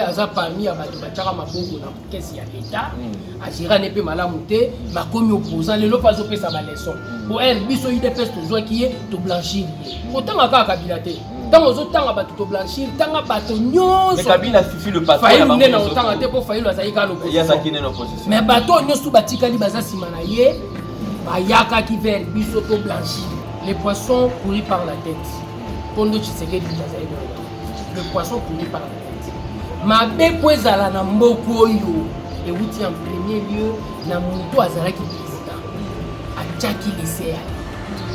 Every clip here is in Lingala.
aza parmi abatu bataka maboko na kesi ya l'État agera ne pe malamu te makomi opposant lelo pas opesa ba leçon pour elle biso UDPS tozwa ki ye to blanchir otanga kaka Kabila te tango ozotanga bato to blanchir tanga bato nyonso mais Kabila fifi le patron ya bango na otanga te po Fayulu azali ka l'opposition mais bato nyonso batikali baza sima na ye bayaka ki vers biso to blanchir les poissons pourris par la tête Pondo Tshisekedi azali le poisson pourri par la tête mabe po ezala na mboka oyo euti en premier lieu na moto azalaki président atiaki lese ya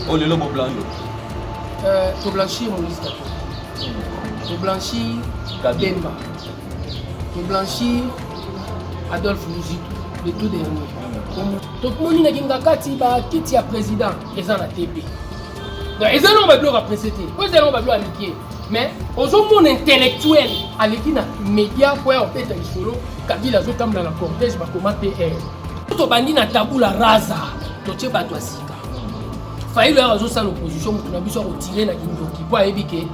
o lelo bo blando to blanchir Moïse Katumbi to blanchir Bemba to blanchir Adolphe Luzitu le tout dernier to moni na kinga kati ba kiti ya président eza na TP donc eza no ba bloc après c'était ko eza no ba bloc amiqué mais aux hommes intellectuels avec les médias pour peut-être solo Kabila azotambola na cortège bakoma PR to bandi na tabula rasa to tie bato asika Fayulu azosala l'opposition mutu na biso retirer na kindoki po ayebi ke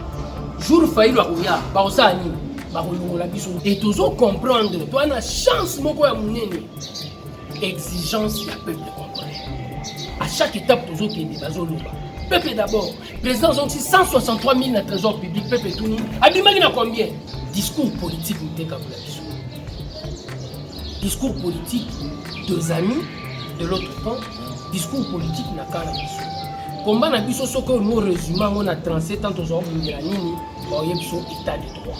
jour Fayulu akoya baosala nini bakolongola biso et tozo comprendre to ana chance moko ya munene exigence ya peuple congolais à chaque étape tozo kende bazoloba peuple d'abord, président ont 163 000 dans le trésor public, peuple tout nous. Abimagi na combien? Discours politique nous décapulation. Discours politique deux amis de l'autre camp, discours politique na kala biso. Combat na biso soko nous résumé on a 37 ans aux hommes de la nini, ba yebso état de droit.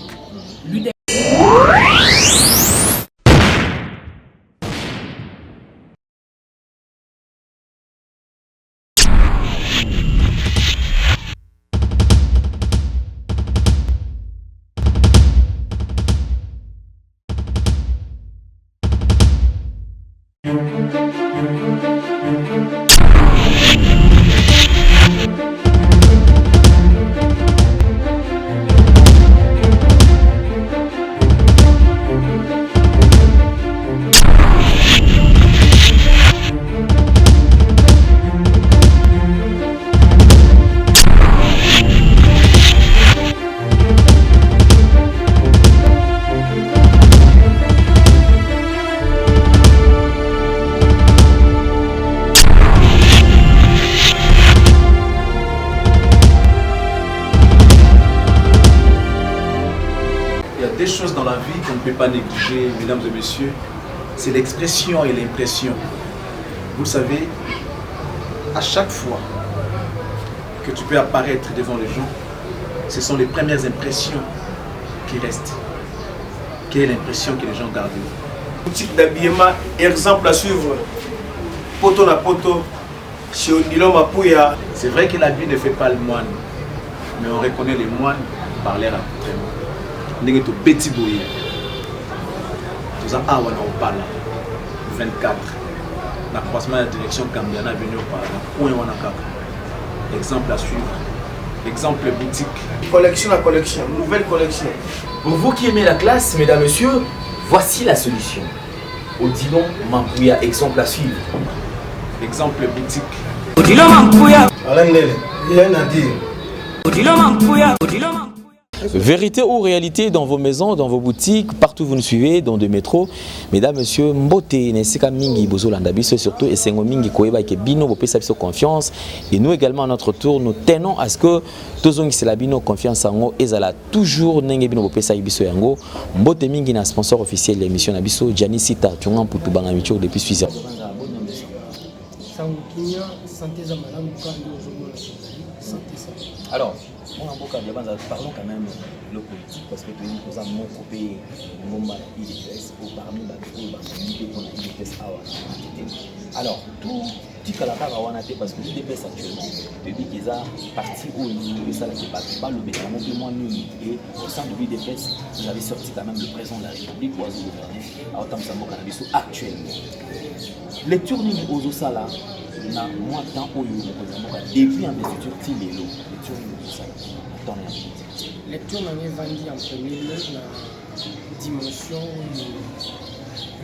Dans la vie qu'on ne peut pas négliger, mesdames et messieurs, c'est l'expression et l'impression. Vous savez, à chaque fois que tu peux apparaître devant les gens, ce sont les premières impressions qui restent. Quelle est l'impression que les gens gardent? Boutique d'habillement, exemple à suivre, poto na poto, chez Odilo Mapouya. C'est vrai que la vie ne fait pas le moine, mais on reconnaît les moines par leur accoutrement. Nous sommes petit bouillé. Nous sommes à 24. La croisement de la direction Cambiana venu par exemple à suivre. Exemple boutique. Collection à collection, nouvelle collection. Pour vous qui aimez la classe, mesdames, messieurs, voici la solution. Odilon Mampouya, exemple à suivre. Exemple boutique. Odilon Mampouya. Alain Nele, rien à dire. Odilon Mampouya. Odilon Mampouya. Vérité ou réalité dans vos maisons, dans vos boutiques, partout où vous nous suivez, dans des métros. Mesdames, messieurs, Mbote, Nesika Mingi, Bozolanda Biso, surtout, et Sengo Mingi, Koeba, Bino, Bopé Sabiso confiance. Et nous également, à notre tour, nous tenons à ce que Tozongi Selabino, confiance en nous, et Zala toujours Nenge Bino, Bopé Sabiso Yango. Mbote Mingi, na sponsor officiel de l'émission Nabiso, Gianni Sita, Tungan Poutubanga Micho, depuis Suisse. Alors, parlons quand même de politique parce que nous avons coupé IDPS parmi IDPS. Alors, tout petit parce que l'IDPS actuellement, depuis qu'ils ont parti où ils ne pas le bénéfice, et au sein de l'IDPS, vous avez sorti quand même le président de la République pour gouverner à autant que actuellement. Les tournées aux Osala, na moi temps où depuis investiture Tilelo, les tournées aux Osala. Lecture n'avait vendu en premier lieu la dimension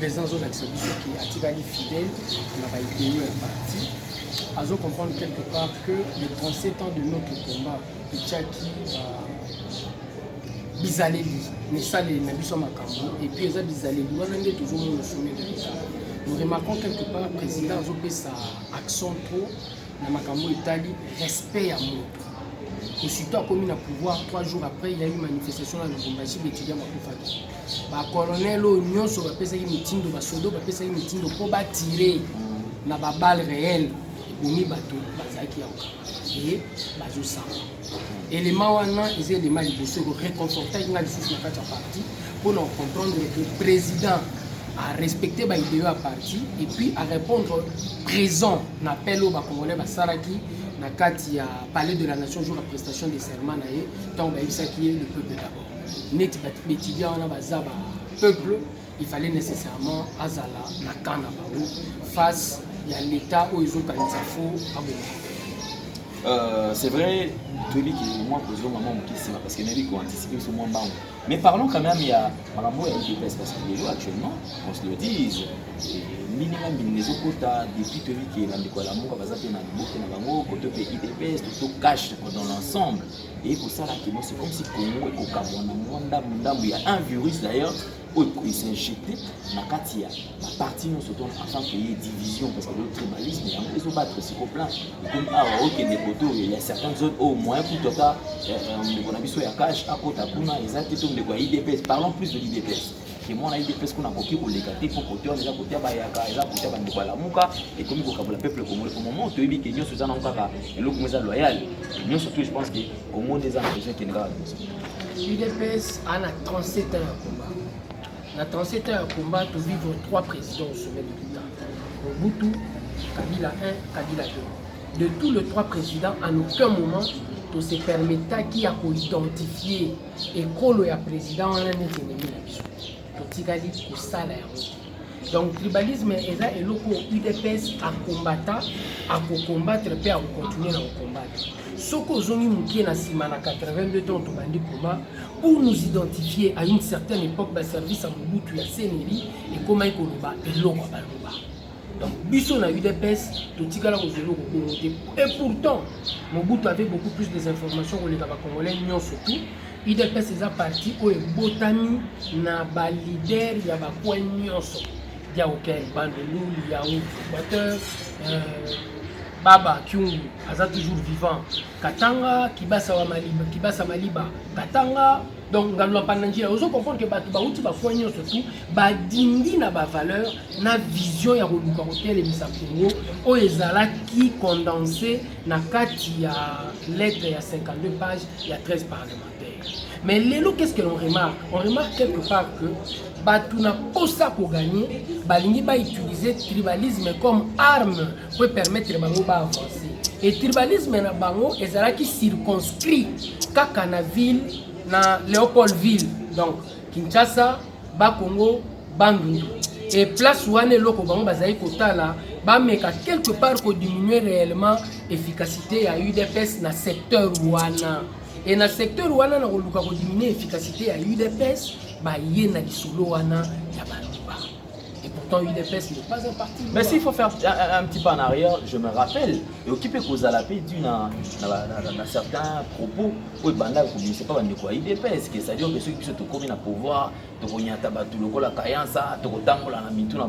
les enjeux d'exhibition qui attirent les fidèles, on a été en partie. À comprendre quelque part que les conséquences de notre combat, Tchaki, bizaleli nesaleli na biso makambo et puis eza bizaleli wana nde tozomona le sommet de l'État. Nous remarquons quelque part le président azopesa accent trop na makambo etali respect ya moto. Aussitôt akomi na pouvoir 3 jours après il y a eu une manifestation na Lubumbashi betudia makufaki. Ba colonel oyo nyonso bapesaki mitindo basodo bapesaki mitindo mpo batire na baballe réelle ebomi bato bazalaki ya et bazosala. Élément wana eza élément liboso réconforter nga lisusu na kati ya parti pour nous comprendre que le président a respecté ba idéaux à parti et puis à répondre présent na appel au Congolais basalaki na kati ya palais de la nation jour la prestation des serments na ye tant ba ibisa qui est le peuple d'abord net betidia wana bazaba peuple il fallait nécessairement azala na kana bango face ya l'état où ils ont kanisa faux c'est vrai, tu dis que moi, je maman parce que je vais anticiper sur mon banc. Mais parlons quand même, il y a Marambo et l'IDPS parce que les gens actuellement, on se le dise, minimum les autres depuis tu dis que l'amour va s'appeler dans le bango, côté IDPS, tout cache dans l'ensemble. Et pour ça, c'est comme si Congo et Cameroun, il y a un virus d'ailleurs. Il s'est injecté dans la Katia. La partie nous se tourne afin qu'il y ait division parce que le tribalisme, ils ont battre sur le plan. Comme des poteaux, il y a certaines zones au moins pour tout ça. On a vu sur la cache, à côté de la exactement de quoi IDPS. Parlons plus de l'IDPS. Et moi, on a IDPS qu'on a compris pour les gâter, pour côté, on a côté à Bayaka, on a côté à Bandouala et comme il faut que le peuple congolais, au moment où tu dis que nous sommes en Kaka, et l'autre nous est loyal. Nous surtout, je pense que au monde des gens qui ne regardent pas. L'IDPS a 37 ans à combat. Dans 37 ans à combat, nous vivons 3 présidents au sommet de l'État. Mobutu, Kabila 1, Kabila 2. De tous les 3 présidents, en aucun moment, nous se permettait qui a identifié et que le président en a été ennemi la mission. Donc, ça donc, tribalisme est là et l'UDPS a combattu, à combattre, et à continuer à combattre. Ce que nous avons na 82 ans pour nous identifier à une certaine époque le service à Mobutu ya Sénéri et comment il et l'Oba. Donc, biso na UDPS, et pourtant, Mobutu avait beaucoup plus d'informations sur les Congolais, surtout. UDPS est parti où est botami na ba leader ya ba coin nyonso. Il y a aucun Bandolou, il y a Équateur, Baba Kyungu, Aza toujours vivant, Katanga, Kibasa Maliba, Katanga, donc Galwa Pananjila. Vous comprenez que Batu Baouti va foigner surtout, Badindi na ba valeur, na vision ya Roluka Hotel et Misakongo, o ezala qui condensé na kati ya lettre ya 52 pages, il y a 13 parlementaires. Mais l'élo, qu'est-ce que l'on remarque? On remarque quelque part que Batu n'a pas ça pour gagner, Balingi va utiliser le tribalisme comme arme pour permettre Bango d'avancer. Et le tribalisme na Bango est là qui circonscrit Kakana ville, na Léopoldville, donc Kinshasa, Bakongo, Bandundu. Et place où on est loko Bango Bazaï Kotala, mais quelque part pour diminuer réellement l'efficacité à UDPS dans le secteur Ouana. Et dans le secteur où on a diminué l'efficacité à UDPS, il y a des solo wana ya baluba. Et pourtant UDPS n'est pas un parti. Mais s'il faut faire un petit pas en arrière, je me rappelle, et occupé cause à la paix dans certains propos, où Banda ne sait pas quoi UDPS, c'est-à-dire que ceux qui se trouvent dans le pouvoir, la Kayansa,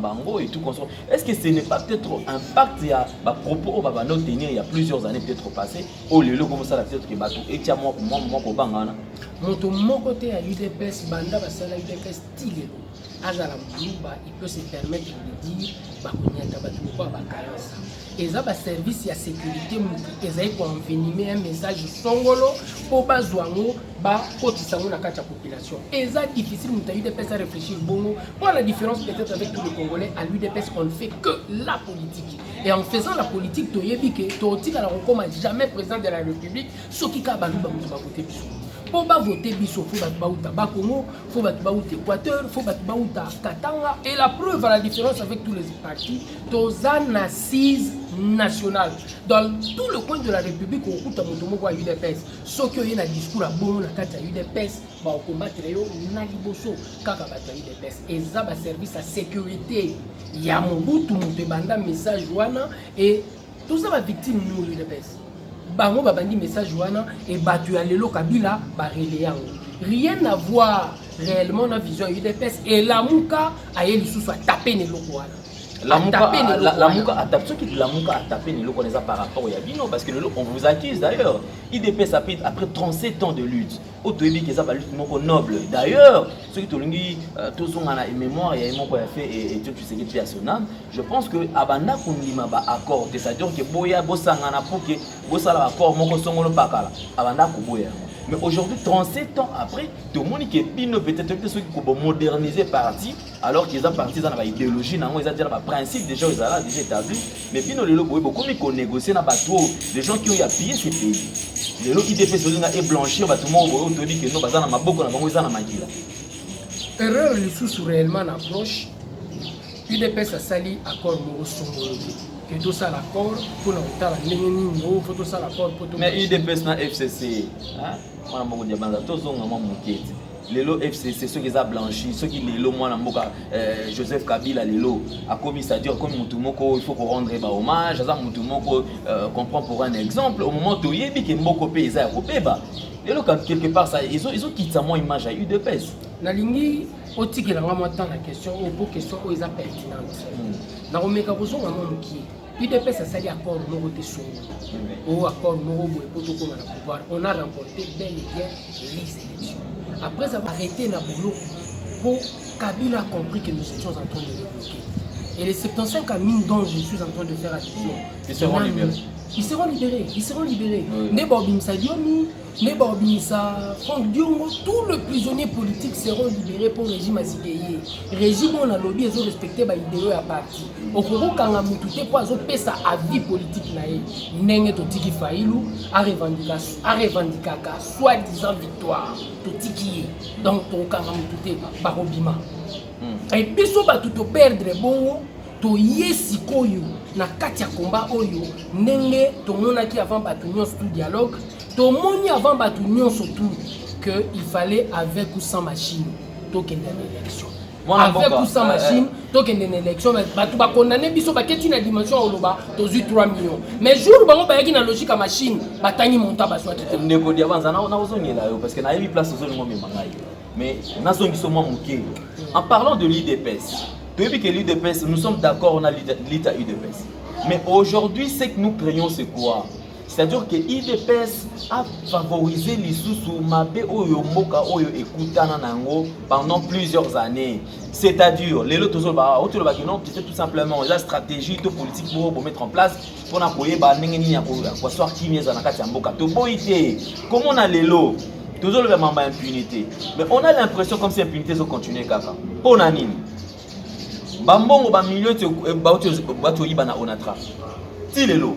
Bango et tout consort. Est-ce que ce n'est pas peut-être impact il y a des propos au Babano tenir il y a plusieurs années peut-être passées, au lieu de comme ça peut-être que Batou et tiens moi pour Bangana. Mon côté à UDPS, Banda va faire la UDPS style. Azala Moulouba, il peut se permettre de dire Bakouniata Batouba Bakayansa. Et ça, le service de sécurité, ils ont envenimé un message songolo pour Bazouango, Kotisango na kacha population. Et ça, difficile, nous avons UDPS à réfléchir. Bon, la différence peut-être avec tous les Congolais, à l'UDPS, on ne fait que la politique. Et en faisant la politique, tu as dit que tu n'as jamais président de la République, ce qui a voté. Pour voter biso, il faut voter Bakongo, il faut voter Équateur, il faut voter Katanga. Et la preuve à la différence avec tous les partis, Tozan assise nationale. Dans tout le coin de la République, on écoute à UDPS. Ceux qui ont un discours à bon, à UDPS, on combattre Naliboso, Kaka UDPS. Et ça va servir à sécurité. Il y a mon bout, tout le monde banda message et tout ça va victime nous l'UDPS. Bango babandi message wana et batu ya lelo Kabila ba relé yango. rien à voir réellement dans la vision UDPS et la mouka a eu le souffle à taper les locaux. La mouka a tapé Nilo par rapport au Yabino parce que on vous accuse d'ailleurs. IDPS après 37 ans de lutte. Au début, ils ont lutte noble. D'ailleurs, ceux qui ont une mémoire, il y a un fait et tu sais que tu as son âme. Je pense que Abanda Kounima va accord. C'est-à-dire que Boya Bossangana pour que Bossala accord, mon Songolo Pakala. Abanda Kouboya. Mais aujourd'hui, 37 ans après, tout le monde qui est Bino peut-être ceux qui ont modernisé parti, alors qu'ils ont parti dans la idéologie, ils ont dit le principe déjà ils ont déjà établi. Mais Bino le logo beaucoup mais qu'on négocie dans bateau, les gens qui ont appuyé ces pays. Les gens qui dépassent et blanchir, tout le monde te dit que nous basons dans ma boucle, dans ma maquille. Erreur le sous réellement l'approche. UDPS a sali accord Moro Songolo. Que tout ça l'accord pour nous faire la ligne faut tout ça l'accord pour tout. Mais UDPS na FCC, hein? Moi na mongo diabanda tous on maman moukete. Lelo FCC ceux qui ont blanchi, ceux qui lelo moi na mboka Joseph Kabila lelo a commis ça dire comme mutumoko il faut qu'on rendre hommage, ça mutumoko comprend pour un exemple au moment où yebi ke mboko pe za ko peba. Lelo quand quelque part ça ils ont quitté moi image à UDPS. Na lingi otikela ngama tant la question au pour question aux pertinente. Na omeka bozo ngama muki. UDPS a sali accord Moro te songo. Au accord Moro boy pour tout comme na pouvoir. On a remporté bel et bien les élections. Après avoir arrêté Nabolo, Kabila a compris que nous étions en train de le bloquer. Et les 75 camines dont je suis en train de faire attention, ils seront libérés. Ils seront libérés. Nebobimsa Diomi, Nebobimsa Franck Diongo, tous les prisonniers politiques seront libérés pour le régime Azigeye. Le régime, on a lobby, ils ont respecté l'idée à partir. Au Koro Kangamutute, pour qu'ils sa avis politique, Nenge Totiki Failou, a revendiqué soi-disant victoire. Totiki, donc au Kangamutute, Barobima. Et puis, si on va perdre, bon, to yesi koyo na kati ya combat oyo ndenge to monaki avant batu nyonso tout dialogue to moni avant batu nyonso tout que il fallait avec ou sans machine to kende na élection avec ou sans machine to kende na élection mais batu ba condamner biso ba keti na dimension oloba to 3 millions mais jour bango ba yaki na logique à machine batangi monta ba soit te ndeko dia banza na ozongela yo parce que na yebi place ozolingo memangai mais nazongi so moi muke en parlant de l'IDPS. Depuis que l'UDPS, nous sommes d'accord, on a l'État UDPS. Mais aujourd'hui, ce que nous craignons, c'est quoi? C'est-à-dire que l'UDPS a favorisé les sous Mabé Oyo Moka Oyo Ekutana Nango pendant plusieurs années. C'est-à-dire, les autres, c'est tout simplement la stratégie politique pour mettre en place pour appuyer quoi qui comment on a les lots? Toujours le même impunité. Mais on a l'impression comme si l'impunité se continuait. Pour Nanine. Bambongo ba milieu bato yibana onatra. Ti lelo.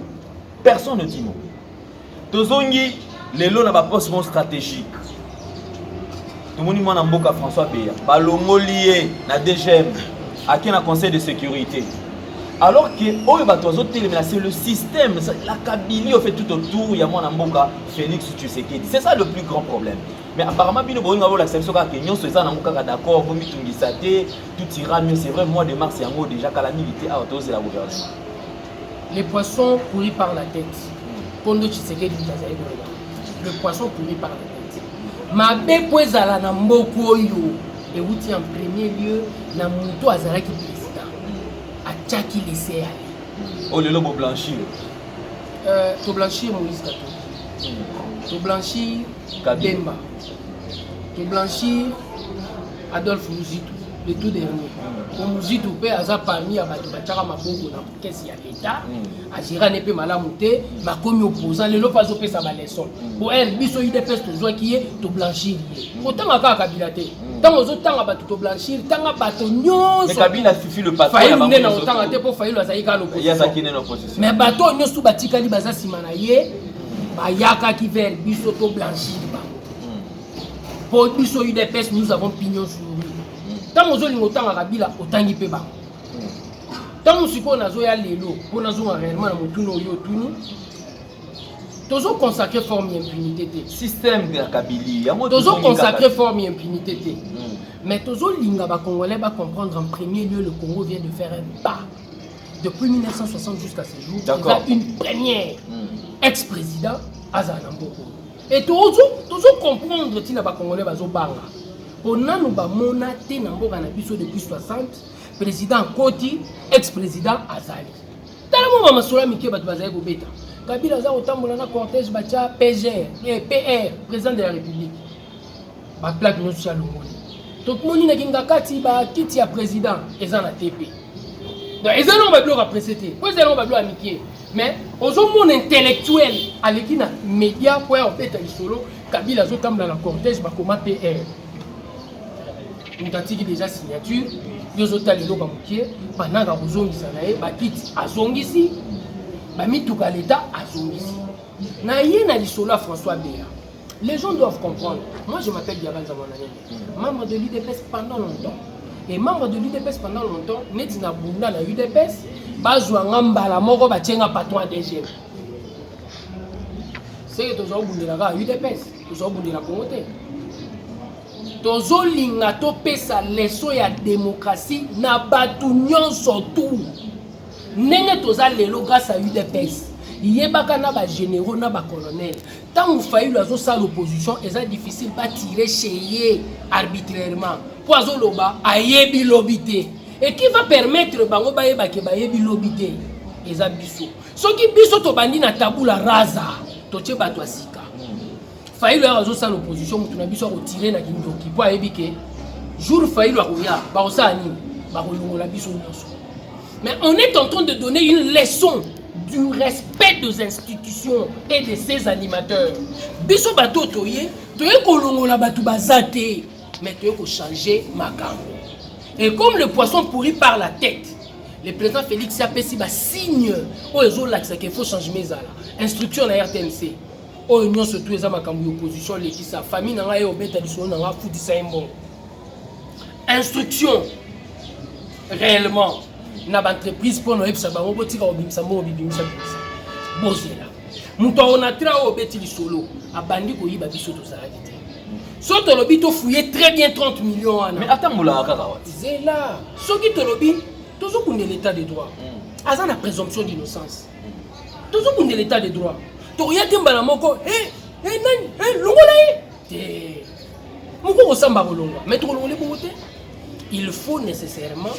Personne ne dit non. Tozongi lelo na ba poste stratégique. Tout le monde m'a mboka François Beya. Balongo lié na DGM à qui na conseil de sécurité. Alors que oyo bato c'est le système, la Kabylie fait tout autour, il y a mon mboka Félix Tshisekedi. C'est ça le plus grand problème. Mais apparemment, bino bolinga la section ka Kenyon c'est ça na mboka d'accord, vous mitungisa te, tout ira mieux, c'est vrai mois de mars yango déjà calamité à autour de la gouvernement. Les poissons pourris par la tête. Kondo Tshisekedi le poisson pourri par la tête. Mabe poezala na mboko oyo et outi en premier lieu na muto azalaki président. Tchaki laissé aller. Oh le lobo blanchir. To blanchir Moïse Kato. To blanchir Demba. To blanchir Adolphe Mouzitou, le tout dernier. Mouzitou pe aza parmi abatu batara maboko na kesi ya l'État. Azira ne pe malamuté, makomi opposant le lopazo pe sa baleson. Pour elle biso UDPS to zo ki to blanchir. Autant aka Kabila te. Tant aux autres batu to blanchir, tant bato nyonso. Mais Kabila suffit le patron ya bango. Na autant te pour Fayulu azayika l'opposition. Ya zakine l'opposition. Mais bato nyonso batikali baza simana ye, bayaka ki vers biso to blanchir ba. Pour biso UDPS nous avons pignon sur lui. Tant aux autres autant Kabila autant yipe ba. Tant on siko nazo ya lelo, pour nazo réellement na mutuno yo tunu. Toujours consacré forme impunité. Système de Kabylie. Toujours consacré forme impunité. Mais toujours linga ba Congolais va comprendre en premier lieu le Congo vient de faire un pas. Depuis 1960 jusqu'à ce jour, il y a une première ex-président Azanamboko. Et tu comprendre que les Congolais sont banga. On a nous bamona té na mboka na biso depuis 60, président Koti, ex-président Azali. Tellement ba masola mike ba bazali ko beta. Kabila za otambola na cortège bacha PR, président de la République. Ba plaque no social ngoni. Tout moni na kingakati ba kiti ya président eza na TP. Donc eza no ba bloc après c'était. Quoi eza no ba bloc amitié. Mais aux hommes intellectuels avec les médias pour en fait solo Kabila zo tambola na cortège ba koma PR. Nous avons déjà signature, nous avons dit que pendant que nous avons dit que l'État a François Béa. Les gens doivent comprendre. Moi, je m'appelle Diaban Zamanane, membre de l'UDPS pendant longtemps. Et membre de l'UDPS pendant longtemps, nous avons dit que l'UDPS c'est que nous avons dit que l'UDPS, nous avons dit que tozolinga topesa leso ya démocratie na batu nyonso tout ndenge toza lelo grâce à UDPS yebaka na ba généraux na ba colonel tant Fayulu azosala l'opposition eza difficile pas tirer chez ye arbitrairement po azoloba ayebi lobité et qui va permettre bango bayeba ke bayebi lobité eza biso soki biso tobandi na tabula rasa totie bato asika Fayulu a ça l'opposition, nous avons retiré la Kindoki pour éviter jour Fayulu a mais on est en train de donner une leçon du respect des institutions et de ses animateurs. Biso bato toye, toye kolongola batu bazate, mais toye ko changer makambo. Et comme le poisson pourrit par la tête, le président Félix a pesi ba signe au ezolakisa qu'il faut changer mes ala. Instruction na RTNC. Oh, nous sommes tous les opposition, sa famille n'a pas obéi instruction réellement na entreprise pour nous ça va robotique au bimsa mo bimsa bozela muto on a tra obéti solo abandi ko yiba biso to saragité soto lobi to fouiller très bien 30 millions ana mais attends moula kaka zela soki to lobi toujours pour l'état de droit azana présomption d'innocence toujours pour l'état de droit. Il faut nécessairement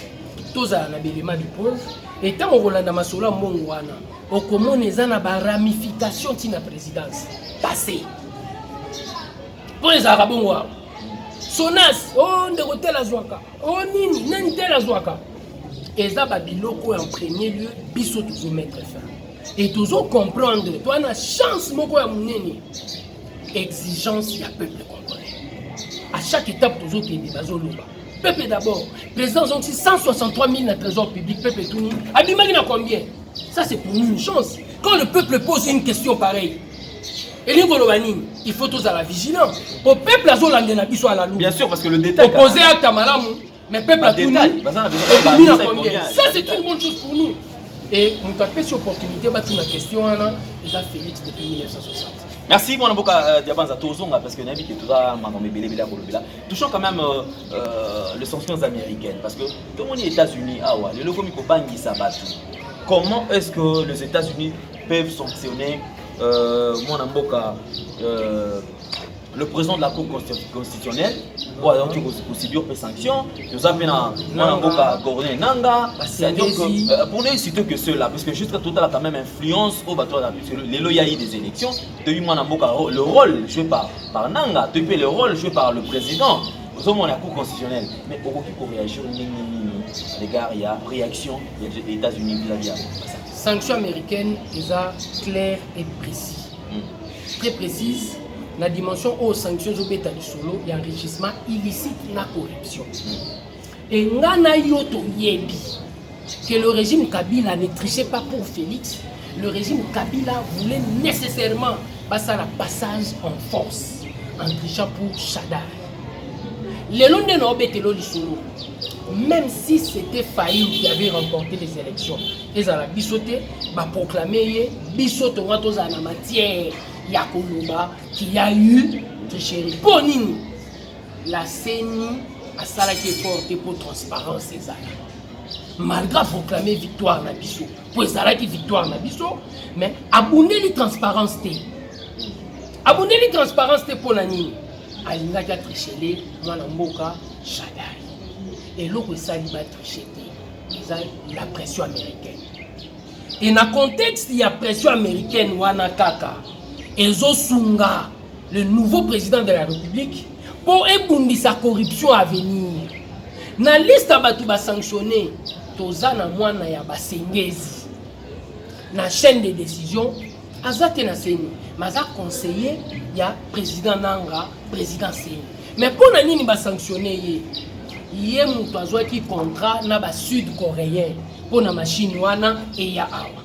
tous un élément du pauvre et tant qu'on a masola mongwana au comment les ana ba ramification de la présidence passé pour les arabes sonas on de hotel azwaka on nini nani tel azwaka et ça ba biloko en premier lieu biso toujours mettre fin. Et toujours comprendre, toi, on a chance, mon exigence, il y a peuple congolais. À chaque étape, toujours qu'il y a des peuple d'abord, président ont 163 000 dans le trésor public, peuple tout nu. Abimagine à combien? Ça, c'est pour nous une chance. Quand le peuple pose une question pareille, il faut tous à la vigilance. Au peuple, à la loupe. Bien sûr, parce que le détail. Opposé à Tamalam, mais peuple a tout nu. Ça, c'est une bonne chose pour nous. Et nous avons cette opportunité de battre la question à Félix depuis 1960. Merci, mon avocat Diabanza Tozonga, parce que nous avons touchons quand même les sanctions américaines, parce que tout le monde est États-Unis, le logo Mikobangi Sabatu. Comment est-ce que les États-Unis peuvent sanctionner mon avocat le président de la Cour constitutionnelle, ou alors une procédure de sanction, nous avons un Gordon Nanga, c'est-à-dire que pour ne citer que ceux-là, parce que juste tout a quand même influence au bateau les loyautés des élections, tu as eu le rôle joué par Nanga, tu as eu le rôle joué par le président, nous avons la Cour constitutionnelle, mais au qui pour réagir, l'égard, il y a réaction des États-Unis vis-à-vis de ça. Sanctions américaines, ils sont claires et précises. Très précises. La dimension aux sanctions au bêta du solo, il y a enrichissement illicite, la corruption. Et ngana yoto yebi que le régime Kabila ne trichait pas pour Félix, le régime Kabila voulait nécessairement passer à la passage en force en trichant pour Chadar. Les Londres n'ont pas été là du solo. Même si c'était Fayulu qui avait remporté les élections, ils ont bissoté, proclamé bissoté en matière. Yakoloba qui a eu tricherie. Bonini, la CENI a salarié porté pour transparence et malgré proclamer victoire Nabiso, pour salarié victoire Nabiso, mais abonner les transparences. abondeli transparence te mpo na nini alingaki atrichele mwana mboka Shadari eloko esali batriche te eza la pression américaine et na contexte ya pression américaine wana kaka ezosunga le nouveau président de la République pour ebundisa corruption à venir na liste ya bato basanctionné toza na mwana ya basengezi na chaîne de décision aza te na seni maza conseiller ya président nanga président seni mais mpo na nini basanctionné ye moto azwaki contrat na basud coréen mpo na machine wana eya awa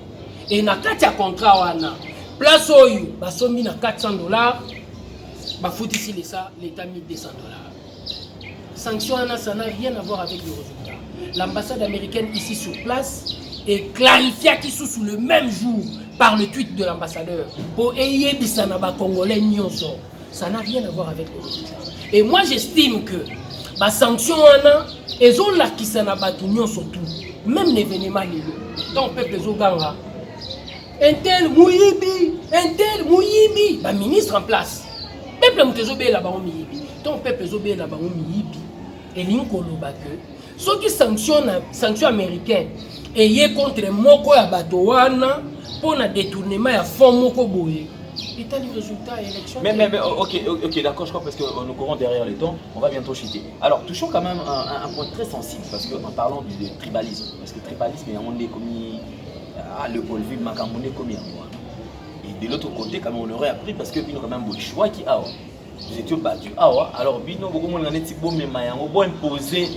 e na kati ya contrat wana place oyo basombi na $400 bafutisi l'état $1200. Sanction wana, ça n'a rien à voir avec le résultat. L'ambassade américaine ici sur place est clarifiée qui sous le même jour par le tweet de l'ambassadeur pour ayer des Congolais nyonso. Ça n'a rien à voir avec le résultat. Et moi j'estime que la sanction wana ezola qui sanabatu nyonso tout. Même l'événement lelo. Donc peuple ezoganga. Un tel Mouyibi, ba ministre en place. Peuple mutezobe la ba Mouyibi. Donc peuple ezobé la ba Mouyibi. Et l'inkoloba que ceux qui sanctionnent sanction américaine et y contre moko ya bato wana pour na détournement ya fonds moko boye. Et t'as le résultat élection. Mais ok, d'accord, je crois parce que nous courons derrière les temps, on va bientôt chuter. Alors touchons quand même un point très sensible parce que en parlant du tribalisme, parce que tribalisme on est commis à le Paulville Makamone commis en moi. Et de l'autre côté, quand même on aurait appris parce que nous quand même le choix qui a. Nous étions battus. Alors, bino beaucoup de gens qui ont imposé,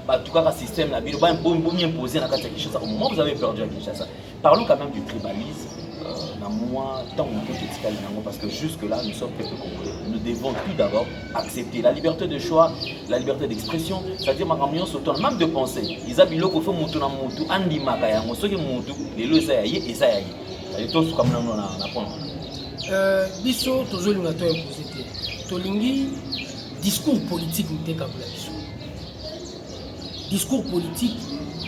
en tout cas, le système, ils ont imposé à Kinshasa. Au moment où vous avez perdu à Kinshasa, parlons quand même du tribalisme. Parce que jusque-là, nous sommes peuple congolais. Nous devons tout d'abord accepter la liberté de choix, la liberté d'expression, c'est-à-dire même de penser. Ils ont dit que faut monter dans mon tout, andi makaya, mon soki mon tout, les lois ça y est et ça y est. C'est tout ce comme nous on apprend. Biso toujours nous avons imposé. Tolingi discours politique n'était qu'à biso. Discours politique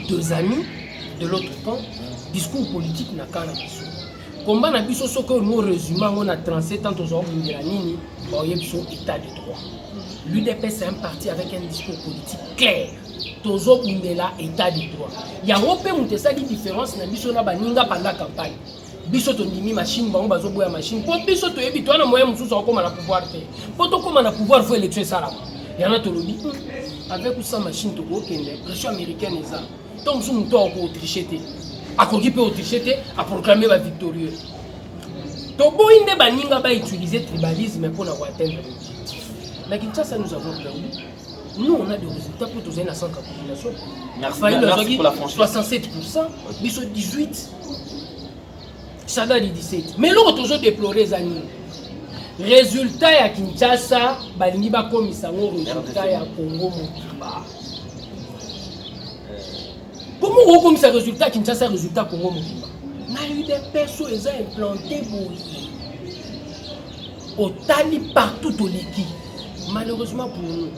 deux amis de l'autre camp, discours politique n'a qu'à biso. Combat na biso ce que nous résumons on a 37 ans aux hommes de la nini, boye biso état de droit. L'UDPS c'est un parti avec un discours politique clair. Tozo bundela état de droit. Ya rope mutesa di différence na biso na baninga pendant la campagne. Biso to ndimi machine bango bazoboya machine po biso to yebi to na moyen mususu akoma na pouvoir te po to koma na pouvoir faut élection sala yana to lobi avec ou sans machine to ko kende pression américaine eza donc sous muto ko tricher te akoki pe tricher te a proclamer ba victorieux to boinde baninga ba utiliser tribalisme pour na atteindre l'objectif. Mais Kinshasa nous avons perdu. Nous on a des résultats pour tous la 100 population. Merci pour la franchise. 67%, biso 18. Shadari 17. Mais l'autre toujours déploré les amis. Résultat ya Kinshasa, balingi ba komisa ngo résultat ya Congo Mokiba. Comment on komisa résultat Kinshasa résultat Congo Mokiba? Na eu des personnes ils ont implanté au tali partout au Leki. Malheureusement pour nous,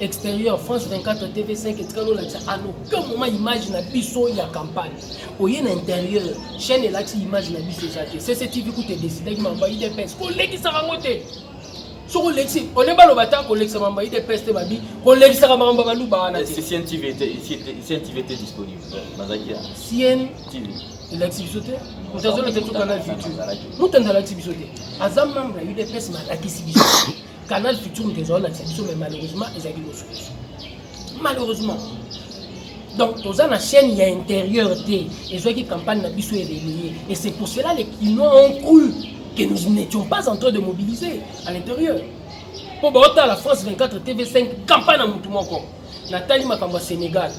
extérieur France 24 TV5 et très loin à aucun moment image na biso ya campagne. Au yen intérieur, chaîne et l'axe image na biso ça. C'est ce TV qui te décide qui m'envoie des pestes. Collègue qui sera monté. Sur le Lexi, on est balo bata collègue ça m'envoie des pestes babi. Collègue ça m'envoie balu bana. C'est CNTV était disponible. CNTV. L'activité. Nous avons le canal futur. Nous avons l'activité. Azam membre eu des pestes mal acquisition. Canal futur nous avons l'activité mais malheureusement ils ont eu malheureusement. Donc, dans la chaîne, il y a intérieur et ceux qui campagne n'a plus relayé. Et c'est pour cela qu'ils ont cru que nous n'étions pas en train de mobiliser à l'intérieur. Pour la France 24 TV5, campagne à Moutoumoko. Nathalie Makamba Sénégal,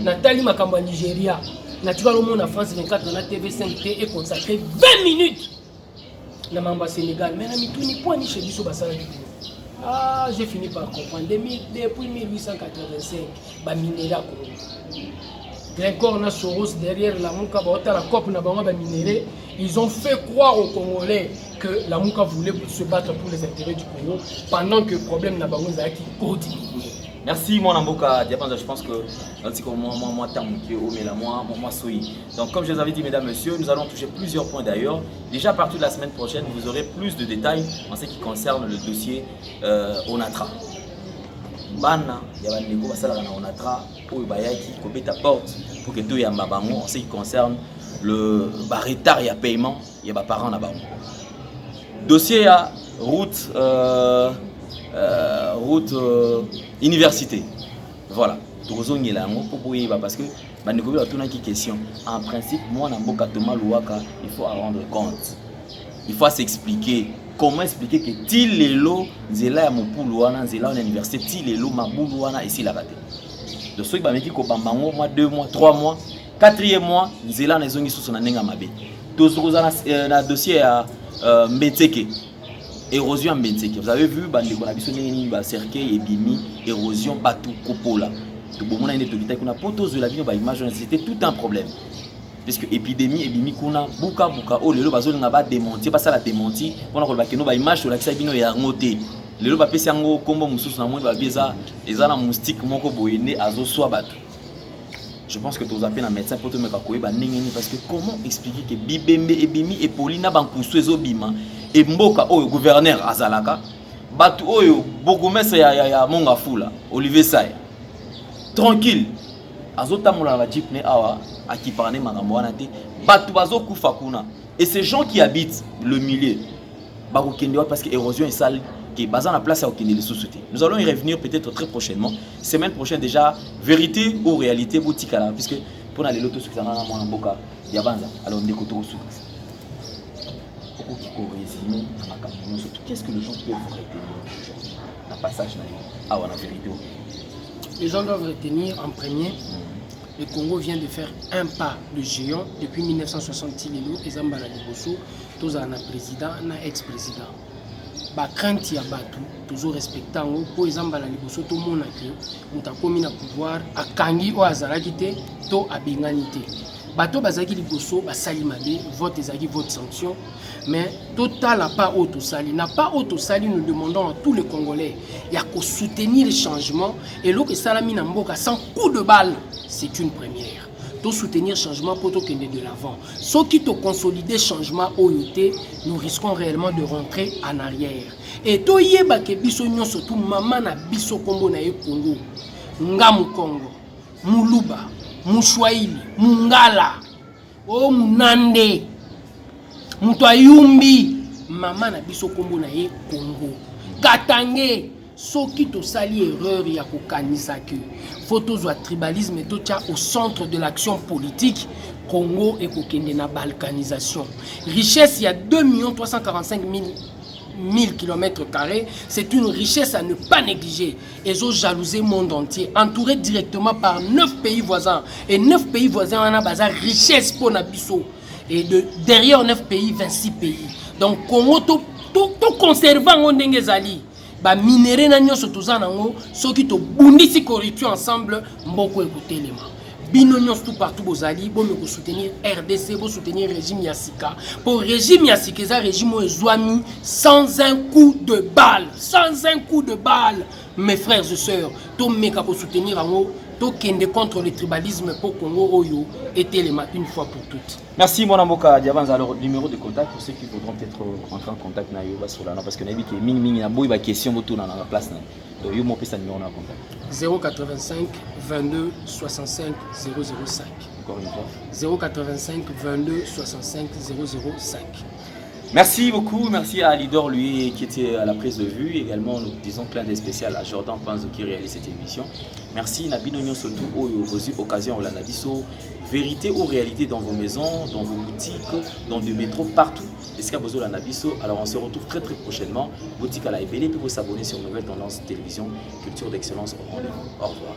Nathalie Makamba Nigeria, Nathalie Makamba France 24 na TV5 est consacré 20 minutes. Na Mamba Sénégal, mais na mituni point ni chez Bisso Basala. Ah, j'ai fini par comprendre. Depuis 1885, bah minéra Grégoire na Soros derrière la Mouka, la COP na banga minéré, ils ont fait croire aux Congolais que la Mouka voulait se battre pour les intérêts du Congo pendant que le problème n'a pas qui continue. Merci mon amboka Diabanza, je pense que moi soyi. Donc comme je vous avais dit mesdames, messieurs, nous allons toucher plusieurs points d'ailleurs. Déjà à partir de la semaine prochaine, vous aurez plus de détails en ce qui concerne le dossier Onatra. Bana, yaba ndeko basala na Onatra oyo bayaki kobeta porte pour que tout yamba bango en ce qui concerne le retard ya paiement yaba parents na bango. Dossier à route université. Voilà. Parce que question. En principe, moi, il faut rendre compte. Il faut s'expliquer. Comment expliquer que Tilelo, Zela ya Mopuluana, Zela en université, Tilelo, Mabuluana, ici la raté. De ceux qui ont mois, 2 mois, 3 mois, 4e mois, Zela n'a pas son anenga mabe. Tous les dossier à Mbeteke. Érosion Mbeteke. Vous avez vu, il cercueil et bimi, érosion, batou, copola. C'était tout un problème. Parce que l'épidémie est bimi, buka, oh, le bazo n'a pas démenti, pas ça la démenti. On a remarqué nos images sur la Sabino et Arnoté. Le loba pesango, combo moussous, na moins, beza, et ça, la moustique, mon coboine, azo, soit batou. Je pense que tu as appelé un médecin pour te mettre à courir, parce que comment expliquer que Bibembe et Bimi et Paulina Bankousouezo Bima et Mboka, oh, gouverneur Azalaka, Batu, oh, Bogomès, ya Monga Fula, Olivier Say. Tranquille. Azota Moula la Jeep ne awa, à qui parlait Maramouanate, Batu Bazo Koufakuna. Et ces gens qui habitent le milieu, parce que l'érosion est sale. Basant la place à aucune des sociétés. Nous allons y revenir peut-être très prochainement. Semaine prochaine déjà, vérité ou réalité boutique là, puisque pour aller l'auto sur la boca, Diabanza, alors on découvre tout qu'est-ce que les gens peuvent retenir dans le passage à la vérité? Les gens doivent retenir en premier, le Congo vient de faire un pas de géant depuis 1960 et Zambala Liboso, tous un président, un ex-président. Ba crainte ya batu toujours respectant po ezamba la liboso to mona ke mutakomi na pouvoir akangi o azalaki te to abengani te bato bazaki liboso basali mabe vote ezaki vote sanction mais total a pas auto sali n'a pas auto sali. Nous demandons à tous les Congolais ya ko soutenir le changement et lo que salami na mboka sans coup de balle, c'est une première. To soutenir changement pour to kende de l'avant. Ce qui te consolider changement au yoté, nous risquons réellement de rentrer en arrière. Et to yeba ke biso nyonso tout mama na biso kombo na ye Congo. Ngamu Congo, Muluba, Mushwaili, Mungala, o Munande, Mutayumbi, mama na biso kombo na ye Congo. Katange, soki to sali erreur ya kokanisa ke photos ou tribalisme et tout ça au centre de l'action politique. Congo et kokende na balkanisation. Richesse, il y a 2 345 000 km². C'est une richesse à ne pas négliger. Et ont jalousé le monde entier, entouré directement par 9 pays voisins. Et 9 pays voisins, on a bazar richesse pour Nabiso. Et derrière 9 pays, 26 pays. Donc Congo, tout conservant on dengezali. Ba minéré na nyonso toza nango soki to bundisi corruption ensemble mboko écouter les mains bino nyonso tout partout bozali bo me ko soutenir RDC bo soutenir régime Yassika pour régime Yassika za régime ezwami sans un coup de balle mes frères et sœurs to meka ko soutenir ango to kende contre le tribalisme pour Congo oyo était les mains une fois pour toutes. Merci mon amboka Diabanza. Alors numéro de contact pour ceux qui voudront peut-être entrer en contact na yo sur là parce que na bi ke mingi na boy ba question moto na la place na donc yo mo pesa numéro na contact 085 22 65 005. Encore une fois 085 22 65 005. Merci beaucoup, merci à Alidor lui qui était à la prise de vue, également nous disons clin d'œil spécial à Jordan Panzo qui réalise cette émission. Merci Nabino Nyon surtout aux occasions la Nabiso, vérité ou réalité dans vos maisons, dans vos boutiques, dans des métros partout. Escabozo la Nabiso. Alors on se retrouve très prochainement. Boutique à la EBD, puis vous s'abonner sur Nouvelle Tendance Télévision, culture d'excellence au rendez-vous. Au revoir.